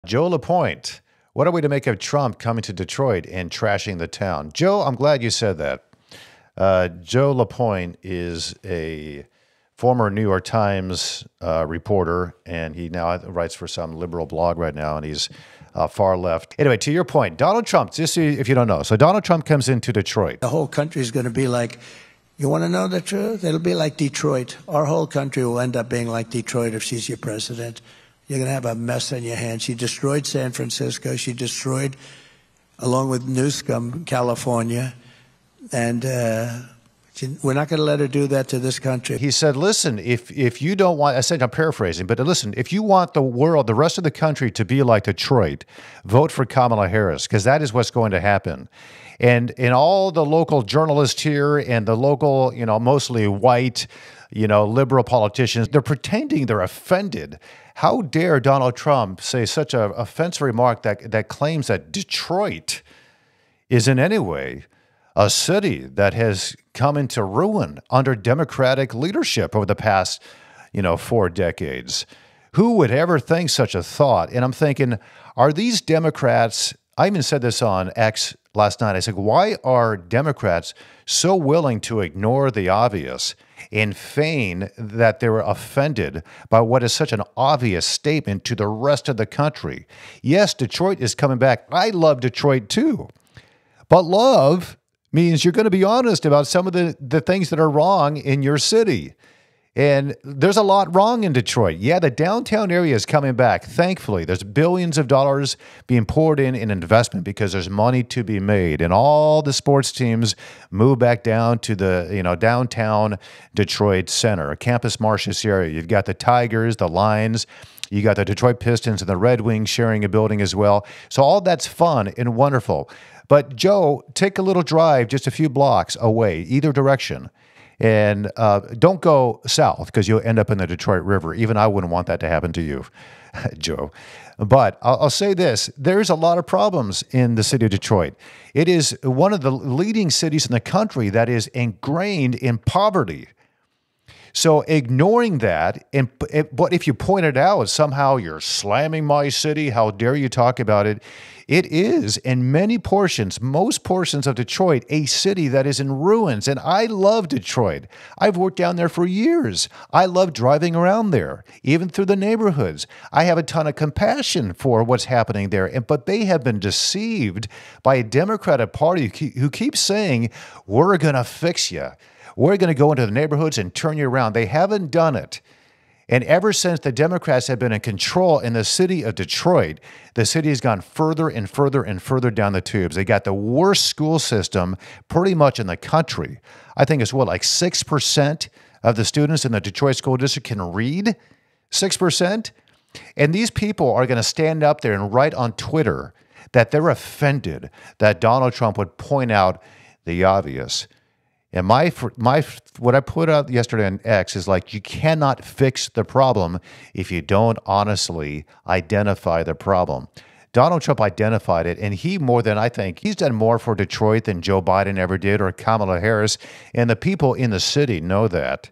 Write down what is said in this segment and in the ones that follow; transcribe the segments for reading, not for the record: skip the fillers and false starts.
Joe LaPointe, what are we to make of Trump coming to Detroit and trashing the town? Joe, I'm glad you said that. Joe LaPointe is a former New York Times reporter, and he now writes for some liberal blog right now, and he's far left. Anyway, to your point, Donald Trump, just if you don't know, so Donald Trump comes into Detroit. The whole country is going to be like, you want to know the truth? It'll be like Detroit. Our whole country will end up being like Detroit if she's your president. You're going to have a mess on your hands. She destroyed San Francisco. She destroyed, along with Newsom, California. And we're not going to let her do that to this country. He said, listen, if you don't want, I said, I'm paraphrasing, but listen, if you want the world, the rest of the country to be like Detroit, vote for Kamala Harris, because that is what's going to happen. And all the local journalists here and the local, mostly white, liberal politicians, they're pretending they're offended. How dare Donald Trump say such an offensive remark that claims that Detroit is in any way a city that has come into ruin under Democratic leadership over the past, 4 decades? Who would ever think such a thought? And I'm thinking, are these Democrats, I even said this on X last night, I said, why are Democrats so willing to ignore the obvious and feign that they were offended by what is such an obvious statement to the rest of the country? Yes, Detroit is coming back. I love Detroit too. But love means you're going to be honest about some of the things that are wrong in your city. And there's a lot wrong in Detroit. Yeah, the downtown area is coming back. Thankfully, there's billions of dollars being poured in investment because there's money to be made. And all the sports teams move back down to the, downtown Detroit center, Campus Martius area. You've got the Tigers, the Lions, you got the Detroit Pistons and the Red Wings sharing a building as well. So all that's fun and wonderful. But Joe, take a little drive just a few blocks away, either direction. And don't go south because you'll end up in the Detroit River. Even I wouldn't want that to happen to you, Joe. But I'll say this. There's a lot of problems in the city of Detroit. It is one of the leading cities in the country that is ingrained in poverty. So ignoring that, but if you point it out, somehow you're slamming my city. How dare you talk about it? It is, in many portions, most portions of Detroit, a city that is in ruins. And I love Detroit. I've worked down there for years. I love driving around there, even through the neighborhoods. I have a ton of compassion for what's happening there. But they have been deceived by a Democratic Party who keeps saying, we're going to fix you. We're going to go into the neighborhoods and turn you around. They haven't done it. And ever since the Democrats have been in control in the city of Detroit, the city has gone further and further and further down the tubes. They got the worst school system pretty much in the country. I think it's like 6% of the students in the Detroit School District can read? 6%? And these people are going to stand up there and write on Twitter that they're offended that Donald Trump would point out the obvious. And what I put out yesterday on X is like, you cannot fix the problem if you don't honestly identify the problem. Donald Trump identified it, and he, more than I think, he's done more for Detroit than Joe Biden ever did or Kamala Harris, and the people in the city know that.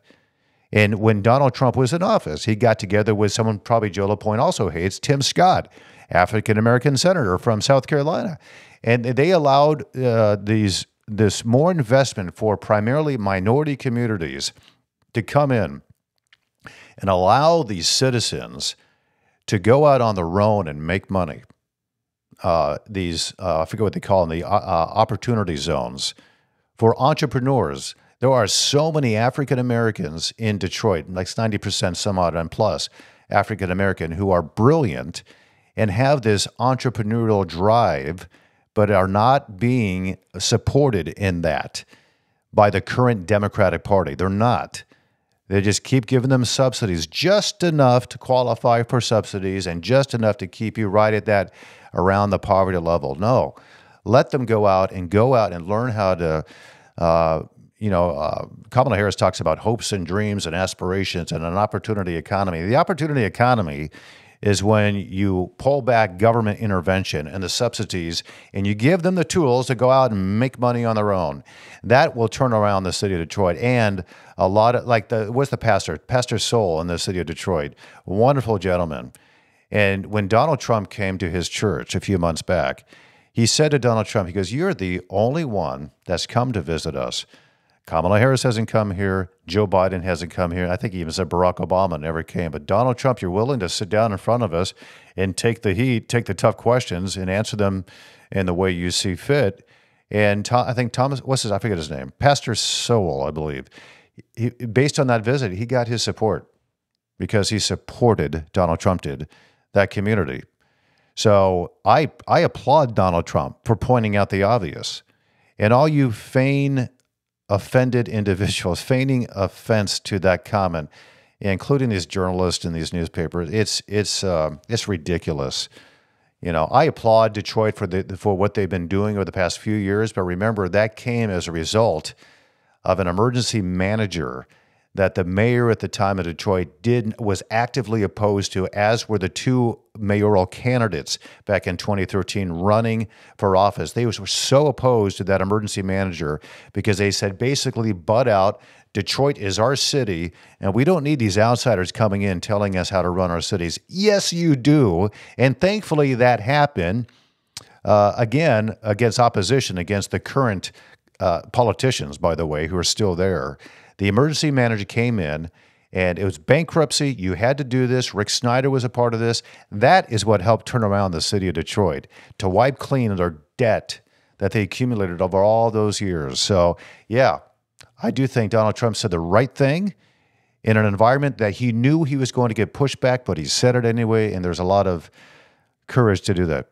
And when Donald Trump was in office, he got together with someone probably Joe LaPointe also hates, Tim Scott, African-American senator from South Carolina. And they allowed this more investment for primarily minority communities to come in and allow these citizens to go out on their own and make money. I forget what they call them, the opportunity zones for entrepreneurs. There are so many African Americans in Detroit, like 90%, some odd and plus African American, who are brilliant and have this entrepreneurial drive, but are not being supported in that by the current Democratic Party. They're not. They just keep giving them subsidies, just enough to qualify for subsidies and just enough to keep you right at that around the poverty level. No, let them go out and learn how to, Kamala Harris talks about hopes and dreams and aspirations and an opportunity economy. The opportunity economy is when you pull back government intervention and the subsidies and you give them the tools to go out and make money on their own. That will turn around the city of Detroit. And a lot of, what's the pastor? Pastor Soul in the city of Detroit. Wonderful gentleman. And when Donald Trump came to his church a few months back, he said to Donald Trump, he goes, "You're the only one that's come to visit us. Kamala Harris hasn't come here. Joe Biden hasn't come here. I think he even said Barack Obama never came. But Donald Trump, you're willing to sit down in front of us and take the heat, take the tough questions, and answer them in the way you see fit." And I think Thomas, I forget his name, Pastor Sowell, I believe. Based on that visit, he got his support because he supported, Donald Trump did, that community. So I applaud Donald Trump for pointing out the obvious. And all you offended individuals, feigning offense to that comment, including these journalists and these newspapers, it's ridiculous. You know, I applaud Detroit for what they've been doing over the past few years, but remember that came as a result of an emergency manager that the mayor at the time of Detroit was actively opposed to, as were the two mayoral candidates back in 2013 running for office. They were so opposed to that emergency manager because they said, basically, butt out. Detroit is our city, and we don't need these outsiders coming in telling us how to run our cities. Yes, you do. And thankfully that happened, again, against opposition, against the current politicians, by the way, who are still there. The emergency manager came in, and it was bankruptcy. You had to do this. Rick Snyder was a part of this. That is what helped turn around the city of Detroit, to wipe clean their debt that they accumulated over all those years. So, yeah, I do think Donald Trump said the right thing in an environment that he knew he was going to get pushback, but he said it anyway, and there's a lot of courage to do that.